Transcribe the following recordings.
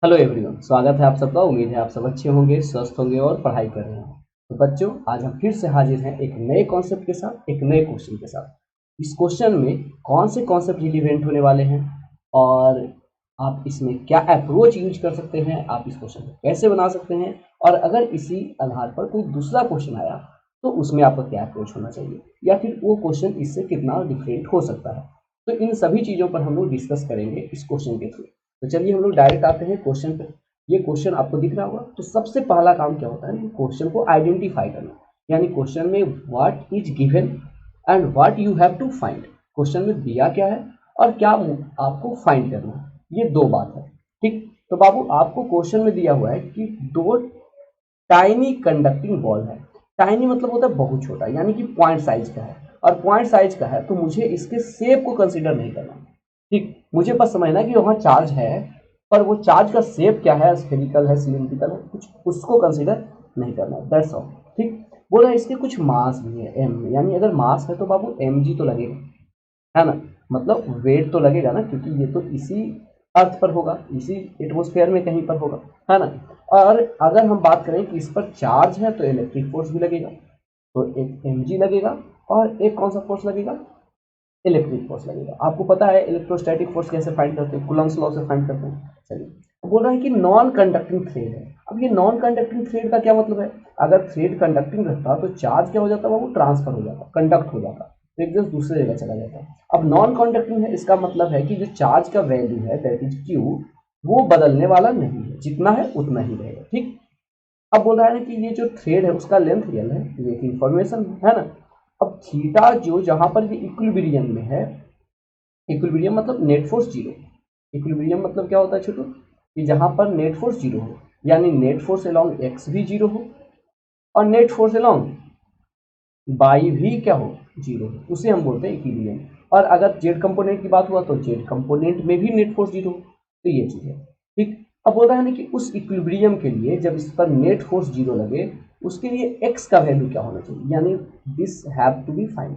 Hello everyone, स्वागत है आप सबका। उम्मीद है आप सब अच्छे होंगे, स्वस्थ होंगे और पढ़ाई कर रहे होंगे। तो बच्चों, आज हम फिर से हाजिर हैं एक नए कॉन्सेप्ट के साथ, एक नए क्वेश्चन के साथ। इस क्वेश्चन में कौन से कॉन्सेप्ट रिलीवेंट होने वाले हैं और आप इसमें क्या अप्रोच यूज कर सकते हैं, आप इस क्वेश्चन को कैसे बना सकते हैं, और अगर इसी आधार पर कोई दूसरा क्वेश्चन आया तो उसमें आपका क्या अप्रोच होना चाहिए, या फिर वो क्वेश्चन इससे कितना डिफरेंट हो सकता है। तो इन सभी चीज़ों पर हम लोग डिस्कस करेंगे इस क्वेश्चन के थ्रू। तो चलिए हम लोग डायरेक्ट आते हैं क्वेश्चन पे। ये क्वेश्चन आपको दिख रहा होगा। तो सबसे पहला काम क्या होता है, क्वेश्चन को आइडेंटिफाई करना। यानी क्वेश्चन में what is given and what you have to find. Question में दिया क्या है और क्या आपको फाइंड करना है, ये दो बात है। ठीक, तो बाबू आपको क्वेश्चन में दिया हुआ है कि दो टाइनी कंडक्टिंग बॉल है। टाइनी मतलब होता है बहुत छोटा, यानी कि पॉइंट साइज का है, और पॉइंट साइज का है तो मुझे इसके शेप को कंसीडर नहीं करना। ठीक, मुझे बस समझना कि वहाँ चार्ज है, पर वो चार्ज का शेप क्या है, स्फेरिकल है, सिलिंड्रिकल है, कुछ उसको कंसीडर नहीं करना। That's all. ठीक, बोला है इसके कुछ मास भी है एम, यानी अगर मास है तो बाबू एम जी तो लगेगा, है ना। मतलब वेट तो लगेगा ना, क्योंकि ये तो इसी अर्थ पर होगा, इसी एटमॉस्फेयर में कहीं पर होगा, है ना। और अगर हम बात करें कि इस पर चार्ज है तो इलेक्ट्रिक फोर्स भी लगेगा। तो एक एम जी लगेगा और एक कौन सा फोर्स लगेगा, इलेक्ट्रिक फोर्स लगेगा। आपको पता है इलेक्ट्रोस्टैटिक फोर्स कैसे फाइंड करते हैं, कूलम्ब्स लॉ से फाइंड करते हैं। चलिए, बोल रहा है कि नॉन कंडक्टिंग थ्रेड है। अब ये नॉन कंडक्टिंग थ्रेड का क्या मतलब है, अगर थ्रेड कंडक्टिंग रहता तो चार्ज क्या हो जाता, वो ट्रांसफर हो जाता, कंडक्ट हो जाता, तो एक जगह दूसरे जगह चला जाता। अब नॉन कंडक्टिंग है, इसका मतलब है कि जो चार्ज का वैल्यू है दैट इज क्यू, वो बदलने वाला नहीं है, जितना है उतना ही रहेगा। ठीक, अब बोल रहा है ना कि ये जो थ्रेड है उसका लेंथ रियल है, ये एक इंफॉर्मेशन है ना। अब थीटा जो जहां पर ये इक्विलिब्रियम में है, इक्विलिब्रियम मतलब नेट फोर्स जीरो। इक्विलिब्रियम मतलब क्या होता है छोटू, कि जहां पर नेट फोर्स जीरो हो, यानी नेट फोर्स अलोंग एक्स भी जीरो हो और नेट फोर्स अलोंग बाई भी क्या हो, जीरो हो, उसे हम बोलते हैं इक्विलिब्रियम। और अगर जेड कंपोनेंट की बात हुआ तो जेड कंपोनेंट में भी नेट फोर्स जीरो हो, तो ये चीज है। ठीक, अब बोल रहा है ना कि उस इक्विलिब्रियम के लिए जब इस पर नेट फोर्स जीरो लगे, उसके लिए एक्स का वैल्यू क्या होना चाहिए, यानी this have to be find.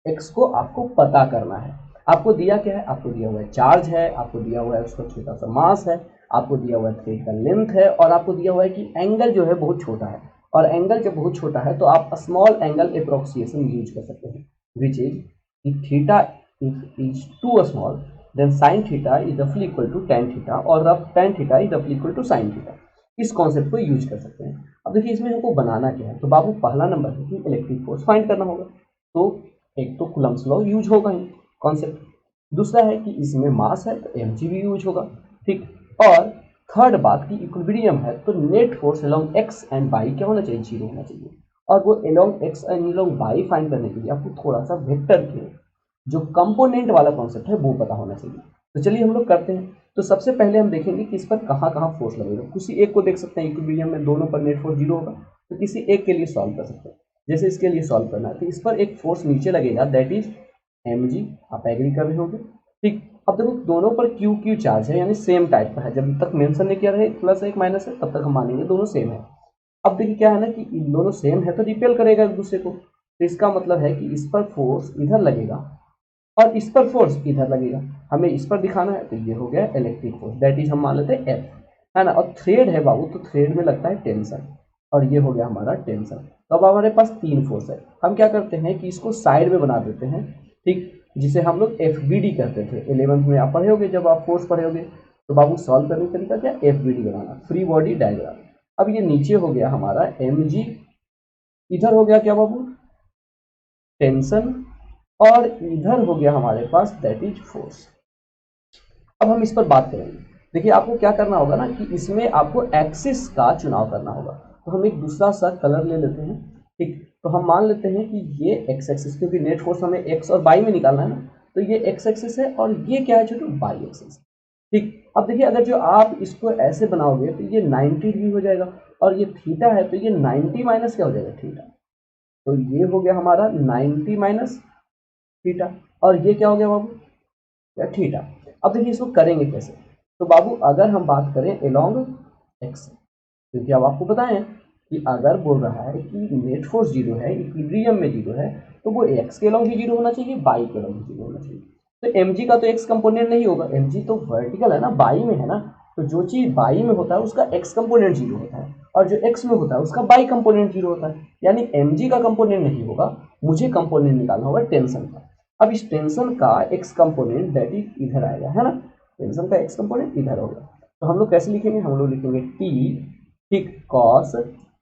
X को आपको पता करना है। आपको दिया क्या है, आपको दिया हुआ है चार्ज है, आपको दिया हुआ है उसका छोटा सा मास है, आपको दिया हुआ है थ्रेड का लेंथ है, और आपको दिया हुआ है कि एंगल जो है बहुत छोटा है। और एंगल जब बहुत छोटा है तो आप स्मॉल एंगल अप्रोक्सिएशन यूज कर सकते हैं, which is theta is too small then sine theta is रफली इक्वल टू टेन थीटा, और रफ टेन थीटा इज रफली इक्वल टू साइन थीटा। इस कॉन्सेप्ट को यूज कर सकते हैं। अब देखिए इसमें हमको बनाना क्या है, तो बाबू पहला नंबर है कि इलेक्ट्रिक फोर्स फाइंड करना होगा। तो एक तो कूलम्ब्स लॉ यूज होगा ही कॉन्सेप्ट, दूसरा है कि इसमें मास है तो एम भी यूज होगा। ठीक, और थर्ड बात की इक्विलिब्रियम है तो net force along x and y क्या होना चाहिए, जीरो होना चाहिए। और वो along x and along y find करने के लिए आपको थोड़ा सा वेक्टर के जो कंपोनेंट वाला कॉन्सेप्ट है वो पता होना चाहिए। तो चलिए हम लोग करते हैं। तो सबसे पहले हम देखेंगे कि इस पर कहाँ कहाँ फोर्स लगेगा। किसी एक को देख सकते हैं, इक्विलिब्रियम में दोनों पर नेट फोर्स जीरो होगा, तो किसी एक के लिए सॉल्व कर सकते हैं। जैसे इसके लिए सॉल्व करना है तो इस पर एक फोर्स नीचे लगेगा दैट इज एम जी, आप एग्री कर रहे होंगे। ठीक, अब देखो दोनों पर क्यू क्यू चार्ज है, यानी सेम टाइप का है। जब तक मेंशन नहीं किया रहे प्लस एक माइनस है तब तक हम मानेंगे दोनों सेम है। अब देखिए क्या है ना कि इन दोनों सेम है तो रिपेल करेगा एक दूसरे को, तो इसका मतलब है कि इस पर फोर्स इधर लगेगा और इस पर फोर्स इधर लगेगा। हमें इस पर दिखाना है तो ये हो गया इलेक्ट्रिक फोर्स, दैट इज हम मान लेते हैं एफ, है ना। और थ्रेड है बाबू, तो थ्रेड में लगता है टेंशन, और ये हो गया हमारा टेंशन। तो अब हमारे पास तीन फोर्स है। हम क्या करते हैं कि इसको साइड में बना देते हैं। ठीक, जिसे हम लोग एफ बी डी करते थे 11th में, आप पढ़े होगे जब आप फोर्स पढ़े होगे। तो बाबू सॉल्व करने का तरीका क्या, एफ बी डी बनाना, फ्री बॉडी डायग्राम। अब ये नीचे हो गया हमारा एम जी, इधर हो गया क्या बाबू, टेंशन, और इधर हो गया हमारे पास दैट इज फोर्स। अब हम इस पर बात करेंगे। देखिए आपको क्या करना होगा ना कि इसमें आपको एक्सिस का चुनाव करना होगा। तो हम एक दूसरा सा कलर ले लेते हैं। ठीक, तो हम मान लेते हैं कि ये एक्स एक्सिस, क्योंकि नेट फोर्स हमें एक्स और वाई में निकालना है ना, तो ये एक्स एक्सिस है और ये क्या है छोटू, वाई एक्सिस। ठीक, अब देखिए अगर जो आप इसको ऐसे बनाओगे तो ये 90 डिग्री हो जाएगा, और ये थीटा है तो ये 90 माइनस क्या हो जाएगा, थीटा। तो ये हो गया हमारा 90 माइनस थीटा, और ये क्या हो गया बाबू, या थीटा। अब देखिए इसको करेंगे कैसे। तो बाबू अगर हम बात करें अलोंग एक्स, क्योंकि अब आपको बताएं कि अगर बोल रहा है कि नेट फोर्स जीरो है, इक्विलिब्रियम में जीरो है, तो वो एक्स के अलोंग ही जीरो होना चाहिए, बाई के अलोंग ही जीरो होना चाहिए। तो एम जी का तो एक्स कंपोनेंट नहीं होगा, एम जी तो वर्टिकल है ना, बाई में है ना, तो जो चीज़ बाई में होता है उसका एक्स कंपोनेंट 0 होता है और जो एक्स में होता है उसका बाई कंपोनेंट 0 होता है। यानी mg का कंपोनेंट नहीं होगा, मुझे कंपोनेंट निकालना होगा टेंशन का। अब इस टेंशन का एक्स कंपोनेंट दैट इज इधर आएगा, है ना, टेंशन का एक्स कंपोनेंट इधर होगा। तो हम लोग कैसे लिखेंगे, हम लोग लिखेंगे टी ठीक कॉस,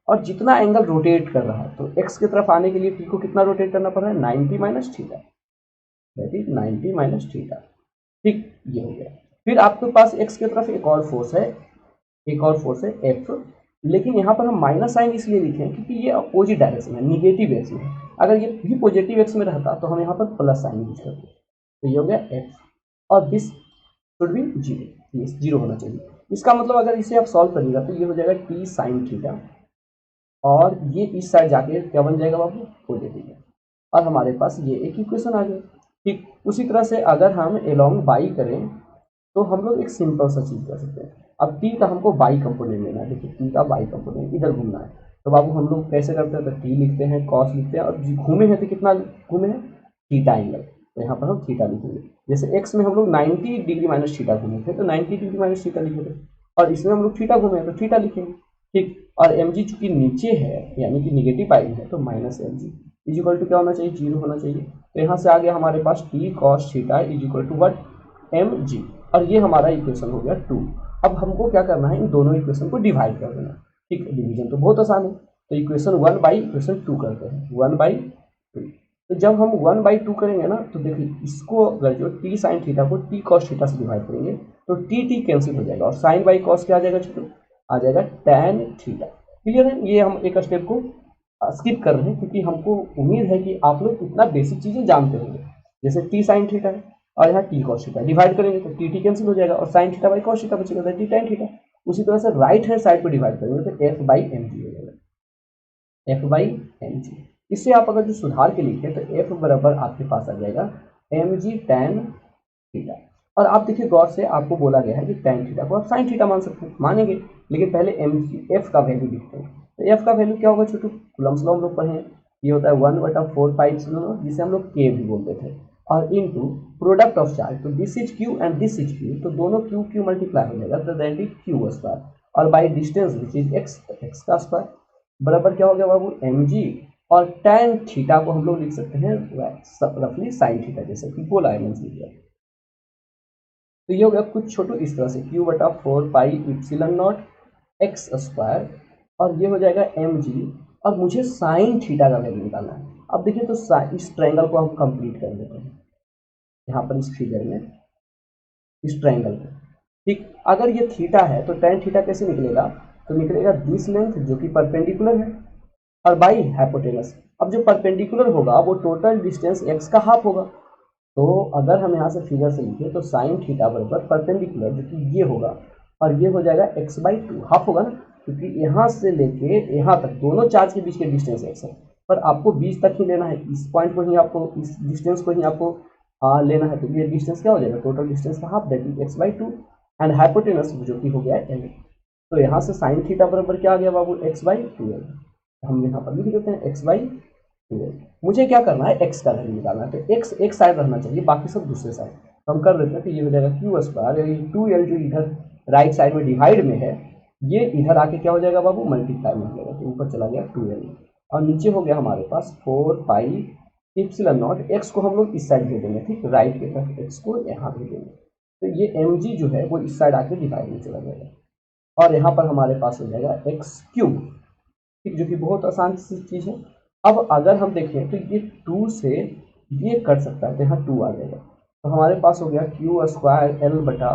और जितना एंगल रोटेट कर रहा है तो एक्स की तरफ आने के लिए टी को कितना रोटेट करना पड़ रहा है, 90 minus theta, that is 90 minus theta. ठीक, ये हो गया। फिर आपके पास एक्स की तरफ एक और फोर्स है, एक और फोर्स है एफ, लेकिन यहाँ पर हम माइनस साइन इसलिए लिखे हैं क्योंकि ये अपोजिट डायरेक्शन है, निगेटिव एक्स में है। अगर ये भी पॉजिटिव एक्स में रहता तो हम यहाँ पर प्लस साइन यूज करते। तो ये हो गया एफ, और दिस शुड बी जीरो, ये जीरो होना चाहिए। इसका मतलब अगर इसे आप सॉल्व करिएगा तो ये हो जाएगा टी साइन थीटा, और ये इस साइड जाके क्या बन जाएगा बाबू, पॉजिटिव। और हमारे पास ये एक इक्वेशन आ गया। ठीक, उसी तरह से अगर हम एलोंग बाई करें तो हम लोग एक सिंपल सा चीज़ कर सकते हैं। अब टी का हमको बाई कंपोनेंट लेना है, देखिए टी का बाई कंपोनेंट इधर घूमना है, तो बाबू हम लोग कैसे करते हैं, तो टी लिखते हैं, कॉस लिखते हैं, और घूमे हैं तो कितना घूमे हैं, थीटा एंगल, तो यहाँ पर हम थीटा लिखेंगे। जैसे एक्स में हम लोग 90 डिग्री माइनस थीटा घूमे थे तो 90 डिग्री माइनस थीटा लिखे थे, और इसमें हम लोग थीटा घूमे तो थीटा लिखेंगे। ठीक, और एम जी चूंकि नीचे है यानी कि निगेटिव बाई है तो minus m ji is equal to क्या होना चाहिए, जीरो होना चाहिए। तो यहाँ से आ गया हमारे पास T cos theta is equal to what, M G, और ये हमारा इक्वेशन हो गया 2। अब हमको क्या करना है, इन दोनों इक्वेशन को डिवाइड कर देना। ठीक है, डिवीजन तो बहुत आसान है, तो इक्वेशन 1 बाई इक्वेशन 2 करते हैं, 1 बाई 2। तो जब हम 1 बाई 2 करेंगे ना, तो देखिए इसको अगर जो टी साइन थीटा को टी कॉस थीटा से डिवाइड करेंगे तो टी टी कैंसिल हो जाएगा, और साइन बाई कॉस क्या आ जाएगा छोटू, आ जाएगा टैन थीटा। क्लियर है, ये हम एक स्टेप को स्किप कर रहे हैं क्योंकि हमको उम्मीद है कि आप लोग इतना बेसिक चीज़ें जानते होंगे। जैसे टी साइन थीटा है और यहाँ टी कॉस थीटा, डिवाइड करेंगे तो टी टी कैंसिल हो जाएगा और sine theta by cos theta बचेगा, टी टैन थीटा। उसी तरह से राइट हैंड साइड पर डिवाइड करेंगे तो एफ बाई एम जी हो जाएगा, एफ बाई एम जी। इससे आप अगर जो सुधार के लिखे तो एफ बराबर आपके पास आ जाएगा एम जी टैन थीटा। और आप देखिए गौर से, आपको बोला गया है कि टैन थीटा को आप साइन थीटा मान सकते हैं, मानेंगे, लेकिन पहले एम जी एफ का वैल्यू लिखते हैं। तो एफ का वैल्यू क्या होगा छोटू, कूलम्ब्स लॉ हम लोग पढ़े हैं, ये होता है 1/4πε, जिसे हम लोग के भी बोलते थे, और इनटू प्रोडक्ट ऑफ चार्ज, तो this is Q and this is Q, तो दोनों क्यू क्यू मल्टीप्लाई हो जाएगा तो दैट इज क्यू स्क्वायर, और by distance which is x, x का स्क्वायर बराबर क्या हो गया बाबू, एम जी, और टैन थीटा को हम लोग लिख सकते हैं रफली साइन थीटा, जैसे कि बोला है मैंने लिखा। तो ये हो गया कुछ छोटू इस तरह से q/4πε0 एक्स स्क्वायर, और ये हो जाएगा एम जी, और मुझे साइन थीटा का वैल्यू निकालना है। अब देखिए तो इस ट्रायंगल को हम कंप्लीट कर देते हैं यहाँ पर इस फिगर में, इस ट्रायंगल को। ठीक, अगर ये थीटा है तो टैन थीटा कैसे निकलेगा, तो निकलेगा दिस लेंथ जो कि परपेंडिकुलर है और बाई हाइपोटेनस। अब जो परपेंडिकुलर होगा वो टोटल डिस्टेंस एक्स का हाफ होगा, तो अगर हम यहाँ से फिगर से लिखें तो साइन थीटा बराबर परपेंडिकुलर जो कि ये होगा, और ये हो जाएगा एक्स बाई 2, हाफ होगा ना, क्योंकि यहाँ से लेके यहाँ तक दोनों चार्ज के बीच के डिस्टेंस एक्स है, पर आपको बीच तक ही लेना है, इस पॉइंट को ही आपको, इस डिस्टेंस को ही आपको लेना है, तो ये डिस्टेंस क्या हो जाएगा, टोटल डिस्टेंस का half, that is x by 2, and hypotenuse जो कि हो गया एल। तो यहाँ से साइन थीटा बराबर क्या आ गया बाबू, एक्स बाई 2, हम यहाँ पर लिख देते हैं एक्स बाई 2। मुझे क्या करना है, एक्स का वैल्यू निकालना है, तो एक्स एक साइड रहना चाहिए, बाकी सब दूसरे साइड, तो हम कर देते हैं। तो ये हो जाएगा क्यू स्क्वायर, यानी 2l जो इधर राइट साइड में डिवाइड में है, ये इधर आके क्या हो जाएगा बाबू, मल्टीप्लाई में हो जाएगा, तो ऊपर चला गया 2l, और नीचे हो गया हमारे पास 4πε0, एक्स को हम लोग इस साइड भेज देंगे, ठीक, राइट की तरफ एक्स को यहाँ भेजेंगे, तो ये एम जी जो है वो इस साइड आके डिवाइड में चला जाएगा, और यहाँ पर हमारे पास हो जाएगा एक्स क्यूब, ठीक, जो कि बहुत आसान सी चीज़ है। अब अगर हम देखें तो ये 2 से ये कट सकता है, तो यहाँ 2 आ जाएगा, तो हमारे पास हो गया क्यू स्क्वायर एल बटा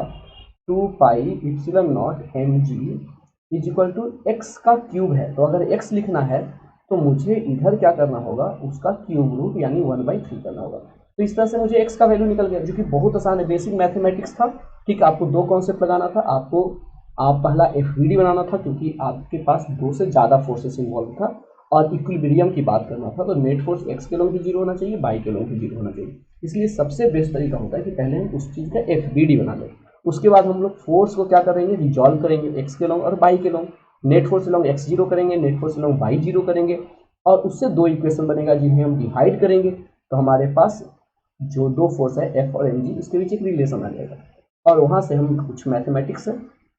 2πε0 M ji is equal to x का क्यूब है। तो अगर एक्स लिखना है तो मुझे इधर क्या करना होगा, उसका क्यूब रूट यानी 1/3 करना होगा। तो इस तरह से मुझे एक्स का वैल्यू निकल गया, जो कि बहुत आसान है, बेसिक मैथमेटिक्स था। ठीक, आपको दो कॉन्सेप्ट लगाना था, आपको आप पहला एफवीडी बनाना था क्योंकि आपके पास 2 से ज़्यादा फोर्सेस इन्वॉल्व था, और इक्विलिब्रियम की बात करना था, तो नेट फोर्स एक्स के लोग भी जीरो होना चाहिए, बाई के लोग भी जीरो होना चाहिए। इसलिए सबसे बेस्ट तरीका होता है कि पहले हम उस चीज़ का एफवीडी बना लें, उसके बाद हम लोग फोर्स को क्या करेंगे, रिजॉल्व करेंगे एक्स के लोग और बाई के लोग, नेट फोर्स लोग एक्स जीरो करेंगे, नेट फोर्स लोग बाई जीरो करेंगे, और उससे दो इक्वेशन बनेगा जिन्हें हम डिवाइड करेंगे, तो हमारे पास जो दो फोर्स है एफ और एम जी, उसके बीच एक रिलेशन आ जाएगा, और वहाँ से हम कुछ मैथमेटिक्स है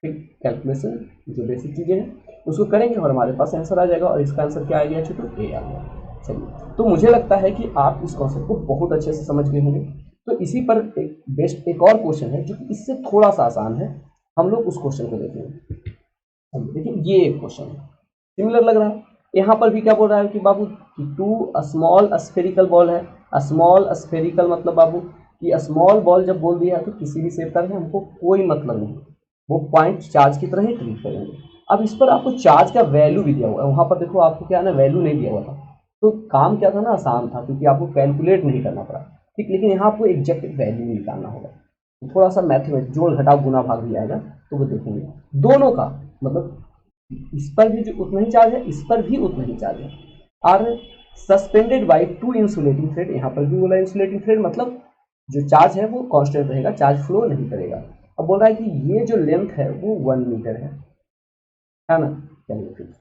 ठीक, कैलकुलेशन जो बेसिक चीज़ें हैं उसको करेंगे और हमारे पास आंसर आ जाएगा। और इसका आंसर क्या आ गया छोटू? ए आ गया। चलिए, तो मुझे लगता है कि आप इस कॉन्सेप्ट को बहुत अच्छे से समझ गए होंगे। तो इसी पर एक बेस्ट एक और क्वेश्चन है जो कि इससे थोड़ा सा आसान है, हम लोग उस क्वेश्चन को देखेंगे। देखिए ये एक क्वेश्चन है, सिमिलर लग रहा है। यहाँ पर भी क्या बोल रहा है कि बाबू कि टू स्मॉल स्फेरिकल बॉल है। स्मॉल स्फेरिकल मतलब बाबू कि स्मॉल बॉल जब बोल दिया है तो किसी भी शेप का है, हमको कोई मतलब नहीं, वो पॉइंट चार्ज की तरह ही ट्रीट करेंगे। अब इस पर आपको चार्ज का वैल्यू भी दिया हुआ है, वहाँ पर देखो आपको क्या है ना, वैल्यू नहीं दिया हुआ था, तो काम क्या था ना, आसान था क्योंकि आपको कैलकुलेट नहीं करना पड़ा। ठीक, लेकिन यहाँ आपको एग्जैक्ट वैल्यू निकालना होगा, थोड़ा सा मैथमेटिक्स जोड़ घटाव गुना भाग भी आएगा, तो वो देखेंगे दोनों का मतलब इस पर भी जो उतना ही चार्ज है, इस पर भी उतना ही चार्ज है। और suspended by two insulating thread, यहाँ पर भी बोला इंसुलेटिंग थ्रेड मतलब जो चार्ज है वो कांस्टेंट रहेगा, चार्ज फ्लो नहीं करेगा। अब बोल रहा है कि ये जो लेंथ है वो 1 मीटर है ना। चलिए फिर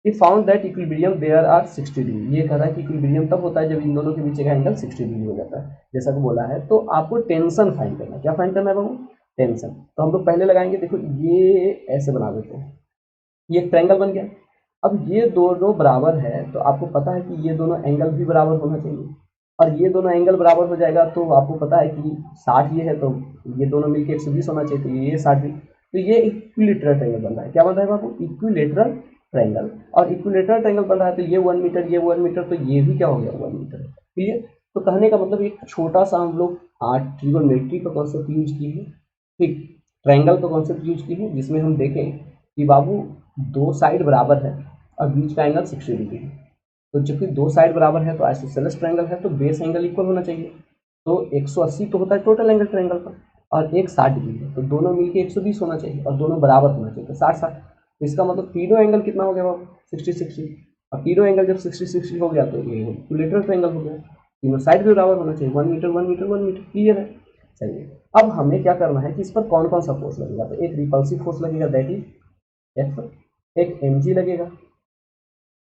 ये found that equilibrium there are 60 degree, ये कह रहा है कि इक्विलिब्रियम तब होता है जब इन दोनों के बीच का एंगल 60 डिग्री हो जाता है, जैसा कि बोला है। तो आपको टेंशन फाइंड करना है। क्या फाइंड करना है बाबू? टेंशन। तो हम लोग पहले लगाएंगे, देखो ये ऐसे बना देते हैं, ये एक ट्रायंगल बन गया। अब ये दोनों बराबर है तो आपको पता है कि ये दोनों एंगल भी बराबर होना चाहिए, और ये दोनों एंगल बराबर हो जाएगा तो आपको पता है कि 60 ये है तो ये दोनों मिलकर 120 होना चाहिए, तो ये 60, तो ये इक्विलेटरल ट्रायंगल बन रहा है। क्या बन रहा है बाबू? Equilateral triangle. और इक्विलेटरल ट्रायंगल बन रहा है तो ये 1 मीटर, ये 1 मीटर, तो ये भी क्या हो गया? 1 मीटर। क्लियर? तो कहने का मतलब एक छोटा सा हम लोग ट्रिगोनोमेट्री का कॉन्सेप्ट यूज किए हैं, ठीक, ट्रायंगल का कॉन्सेप्ट यूज किए हैं, जिसमें हम देखें कि बाबू दो साइड बराबर है और बीच का एंगल 60 डिग्री है। तो चूंकि दो साइड बराबर है तो आइसोसेलेस ट्रायंगल है तो बेस एंगल इक्वल होना चाहिए। तो 180 तो होता है टोटल एंगल ट्रायंगल का, और एक 60 डिग्री है, तो दोनों मिलके 120 होना चाहिए और दोनों बराबर होना चाहिए, तो 60-60। तो इसका मतलब तीनों एंगल कितना हो गया बाबू? 60-60। और तीनों एंगल जब 60-60 हो गया तो ये इक्विलेटरल ट्रायंगल हो गया। तीनों साइड भी बराबर होना चाहिए, 1 मीटर 1 मीटर 1 मीटर। क्लियर है? चलिए, अब हमें क्या करना है कि इस पर कौन कौन सा फोर्स लगेगा। तो एक रिपल्सिव फोर्स लगेगा, दैट इज एफ, एक mg लगेगा,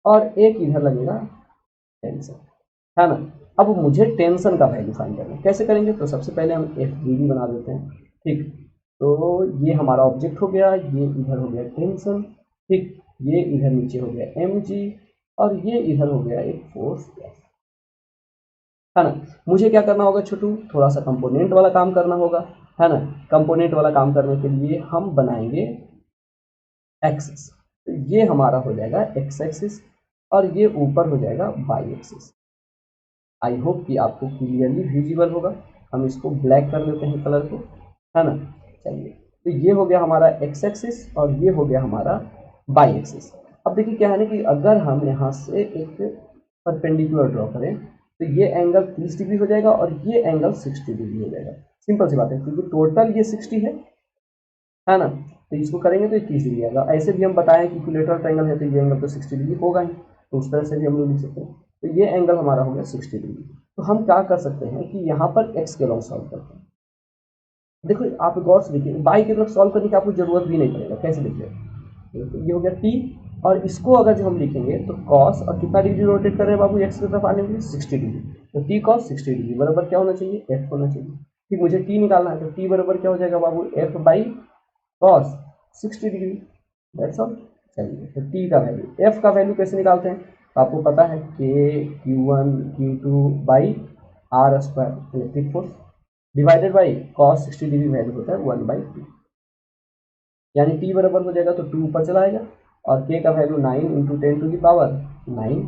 और एक इधर लगेगा टेंशन, है ना। अब मुझे टेंशन का वैल्यू फाइंड करना है, कैसे करेंगे? तो सबसे पहले हम एफ डी बना देते हैं। ठीक, तो ये हमारा ऑब्जेक्ट हो गया, ये इधर हो गया टेंशन, ठीक, ये इधर नीचे हो गया एम जी, और ये इधर हो गया एक फोर्स एफ, है ना। मुझे क्या करना होगा छोटू? थोड़ा सा कंपोनेंट वाला काम करना होगा, है ना। कंपोनेंट वाला काम करने के लिए हम बनाएंगे एक्सिस, तो ये हमारा हो जाएगा एक्स एक्सिस, और ये ऊपर हो जाएगा वाई एक्सिस। आई होप कि आपको क्लियरली विजिबल होगा। हम इसको ब्लैक कर लेते हैं कलर को, है ना। चलिए, तो ये हो गया हमारा एक्स एक्सिस और ये हो गया हमारा वाई एक्सिस। अब देखिए क्या है ना कि अगर हम यहाँ से एक परपेंडिकुलर ड्रॉ करें तो ये एंगल 30 डिग्री हो जाएगा और ये एंगल 60 डिग्री हो जाएगा। सिंपल सी बात है, क्योंकि टोटल ये 60 है ना, तो इसको करेंगे तो 30 डिग्री आएगा। ऐसे भी हम बताएं कि इक्विलेटरल ट्रायंगल है तो ये एंगल तो 60 डिग्री होगा ही, तो उस तरह से भी हम लोग लिख सकते हैं। तो ये एंगल हमारा हो गया 60 डिग्री। तो हम क्या कर सकते हैं कि यहाँ पर एक्स के लॉन्ग सॉल्व करते हैं। देखो आप गौर से देखिए, बाई की तरफ सॉल्व करने की आपको जरूरत भी नहीं पड़ेगा। कैसे देखिए, तो ये हो गया टी, और इसको अगर जो हम लिखेंगे तो कॉस, और कितना डिग्री रोटेट कर रहे हैं बाबू एक्स की तरफ आने के लिए? 60 डिग्री। तो टी कॉस 60 डिग्री बराबर क्या होना चाहिए? एफ होना चाहिए। ठीक, मुझे टी निकालना है तो टी बराबर क्या हो जाएगा बाबू? F by cos 60 degree, that's all. चलिए, तो टी का वैल्यू, एफ का वैल्यू कैसे निकालते हैं? तो आपको पता है k Q1 Q2 by r square electric force divided by cos 60 degree value होता है 1/2, यानी टी बराबर हो जाएगा तो 2 ऊपर चला आएगा, और के का value 9 into 10 to the power 9,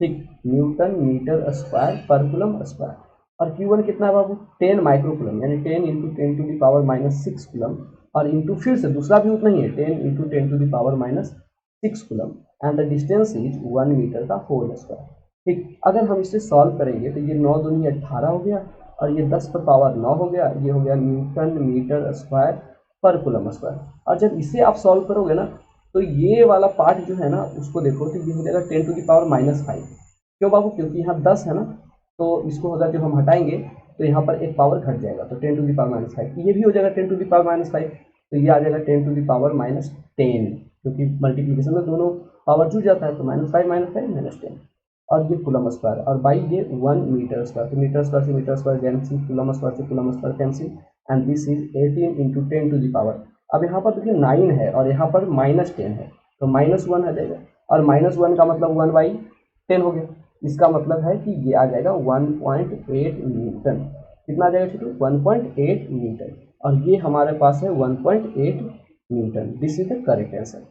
ठीक, न्यूटन मीटर स्क्वायर पर कूलम स्क्वायर। और Q1 कितना है बाबू? 10 माइक्रो कूलम, यानी 10 into 10 to the power -6 coulomb, और इंटू फिर से दूसरा भी उतना ही है, 10 into 10 to the power -6 coulomb, and the distance is 1 metre का होल स्क्वायर। ठीक, अगर हम इसे सॉल्व करेंगे तो ये 9 दूनी 18 हो गया, और ये 10 पर पावर 9 हो गया, ये हो गया न्यूटन मीटर स्क्वायर पर कूलम स्क्वायर। और जब इसे आप सॉल्व करोगे ना तो ये वाला पार्ट जो है ना उसको देखो तो ये हो जाएगा 10 टू द पावर -5। क्यों बाबू? क्योंकि यहाँ 10 है ना, तो इसको अगर जब हम हटाएंगे तो यहाँ पर एक पावर घट जाएगा, तो 10 टू द पावर -5, ये भी हो जाएगा 10 टू द पावर -5, तो ये आ जाएगा 10 टू द पावर -10, क्योंकि मल्टीप्लीकेशन में दोनों पावर जुड़ जाता है, तो -5 -10, और ये कूलम स्क्वायर, और बाई ये 1 मीटर स्क्वायर, तो मीटर स्क्वायर से meter square cancel, coulomb square से coulomb square cancel, and this is 18 into 10 to the power. अब यहाँ पर देखिए 9 है और यहाँ पर -10 है, तो -1 आ जाएगा, और -1 का मतलब 1/10 हो गया। इसका मतलब है कि ये आ जाएगा 1.8 न्यूटन। कितना आ जाएगा छोटू? 1.8 न्यूटन, और ये हमारे पास है 1.8 Newton. This is the correct answer.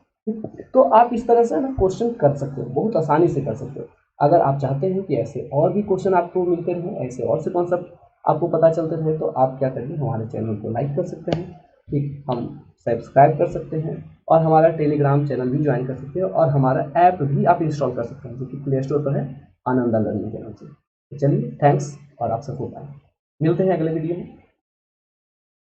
तो आप इस तरह से ना क्वेश्चन कर सकते हो, बहुत आसानी से कर सकते हो। अगर आप चाहते हैं कि ऐसे और भी क्वेश्चन आपको मिलते रहें, ऐसे और से कॉन्सेप्ट आपको पता चलते रहे, तो आप क्या करिए, हमारे चैनल को लाइक कर सकते हैं, ठीक, हम सब्सक्राइब कर सकते हैं, और हमारा टेलीग्राम चैनल भी ज्वाइन कर सकते हैं, और हमारा ऐप भी आप इंस्टॉल कर सकते हैं जो कि प्ले स्टोर पर है, आनंदा लर्निंग के नाम से। तो चलिए, थैंक्स, और आप सबको बाय। मिलते हैं अगले वीडियो में।